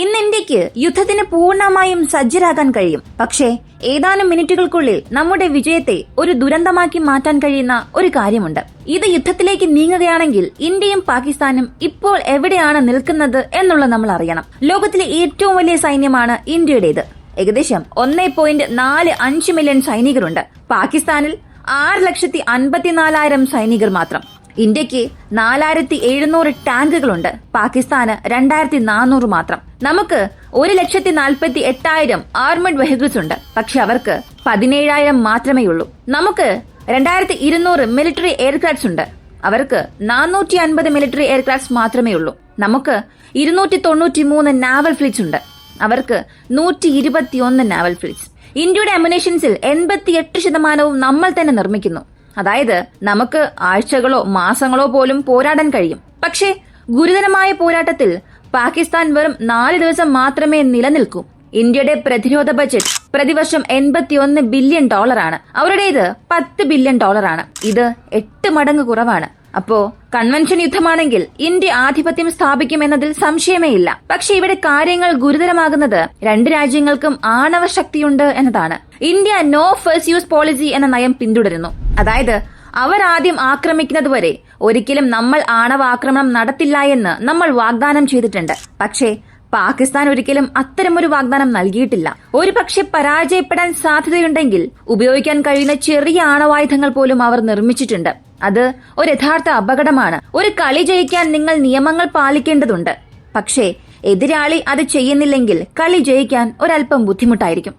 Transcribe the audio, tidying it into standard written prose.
ഇന്ന് ഇന്ത്യക്ക് യുദ്ധത്തിന് പൂർണ്ണമായും സജ്ജരാകാൻ കഴിയും. പക്ഷേ ഏതാനും മിനിറ്റുകൾക്കുള്ളിൽ നമ്മുടെ വിജയത്തെ ഒരു ദുരന്തമാക്കി മാറ്റാൻ കഴിയുന്ന ഒരു കാര്യമുണ്ട്. ഇത് യുദ്ധത്തിലേക്ക് നീങ്ങുകയാണെങ്കിൽ ഇന്ത്യയും പാകിസ്ഥാനും ഇപ്പോൾ എവിടെയാണ് നിൽക്കുന്നത് എന്നുള്ളത് നമ്മൾ അറിയണം. ലോകത്തിലെ ഏറ്റവും വലിയ സൈന്യമാണ് ഇന്ത്യയുടേത്. ഏകദേശം 1.45 മില്യൺ സൈനികരുണ്ട്. പാകിസ്ഥാനിൽ 6,54,000 സൈനികർ മാത്രം. ഇന്ത്യക്ക് 4,700 ടാങ്കുകളുണ്ട്. പാകിസ്ഥാന് 2,400 മാത്രം. നമുക്ക് 1,48,000 ആർമഡ് വെഹിക്കിൾസ് ഉണ്ട്. പക്ഷെ അവർക്ക് 17,000 മാത്രമേ ഉള്ളൂ. നമുക്ക് 2,200 മിലിറ്ററി എയർക്രാഫ്റ്റ്സ് ഉണ്ട്. അവർക്ക് 450 മിലിറ്ററി എയർക്രാഫ്റ്റ്സ് മാത്രമേ ഉള്ളൂ. നമുക്ക് 293 നാവൽ ഫ്ലീറ്റ്സ് ഉണ്ട്. അവർക്ക് 121 നാവൽ ഫ്ലീറ്റ്സ്. ഇന്ത്യയുടെ അമ്യുനേഷൻസിൽ 88% നമ്മൾ തന്നെ നിർമ്മിക്കുന്നു. അതായത് നമുക്ക് ആഴ്ചകളോ മാസങ്ങളോ പോലും പോരാടാൻ കഴിയും. പക്ഷേ ഗുരുതരമായ പോരാട്ടത്തിൽ പാകിസ്ഥാൻ വെറും 4 ദിവസം മാത്രമേ നിലനിൽക്കൂ. ഇന്ത്യയുടെ പ്രതിരോധ ബജറ്റ് പ്രതിവർഷം $81 ബില്യൺ ആണ്. അവരുടേത് $10 ബില്യൺ ആണ്. ഇത് 8 മടങ്ങ് കുറവാണ്. അപ്പോ കൺവെൻഷൻ യുദ്ധമാണെങ്കിൽ ഇന്ത്യ ആധിപത്യം സ്ഥാപിക്കുമെന്നതിൽ സംശയമേ ഇല്ല. പക്ഷെ ഇവിടെ കാര്യങ്ങൾ ഗുരുതരമാകുന്നത് രണ്ട് രാജ്യങ്ങൾക്കും ആണവ ശക്തിയുണ്ട് എന്നതാണ്. India no first use policy എന്ന നയം പിന്തുടരുന്നു. അതായത് അവർ ആദ്യം ആക്രമിക്കുന്നതുവരെ ഒരിക്കലും നമ്മൾ ആണവ ആക്രമണം നടത്തില്ല എന്ന് നമ്മൾ വാഗ്ദാനം ചെയ്തിട്ടുണ്ട്. പക്ഷേ പാകിസ്ഥാൻ ഒരിക്കലും അത്തരമൊരു വാഗ്ദാനം നൽകിയിട്ടില്ല. ഒരു പക്ഷെ പരാജയപ്പെടാൻ സാധ്യതയുണ്ടെങ്കിൽ ഉപയോഗിക്കാൻ കഴിയുന്ന ചെറിയ ആണവായുധങ്ങൾ പോലും അവർ നിർമ്മിച്ചിട്ടുണ്ട്. അത് ഒരു യഥാർത്ഥ അപകടമാണ്. ഒരു കളി ജയിക്കാൻ നിങ്ങൾ നിയമങ്ങൾ പാലിക്കേണ്ടതുണ്ട്. പക്ഷേ എതിരാളി അത് ചെയ്യുന്നില്ലെങ്കിൽ കളി ജയിക്കാൻ ഒരല്പം ബുദ്ധിമുട്ടായിരിക്കും.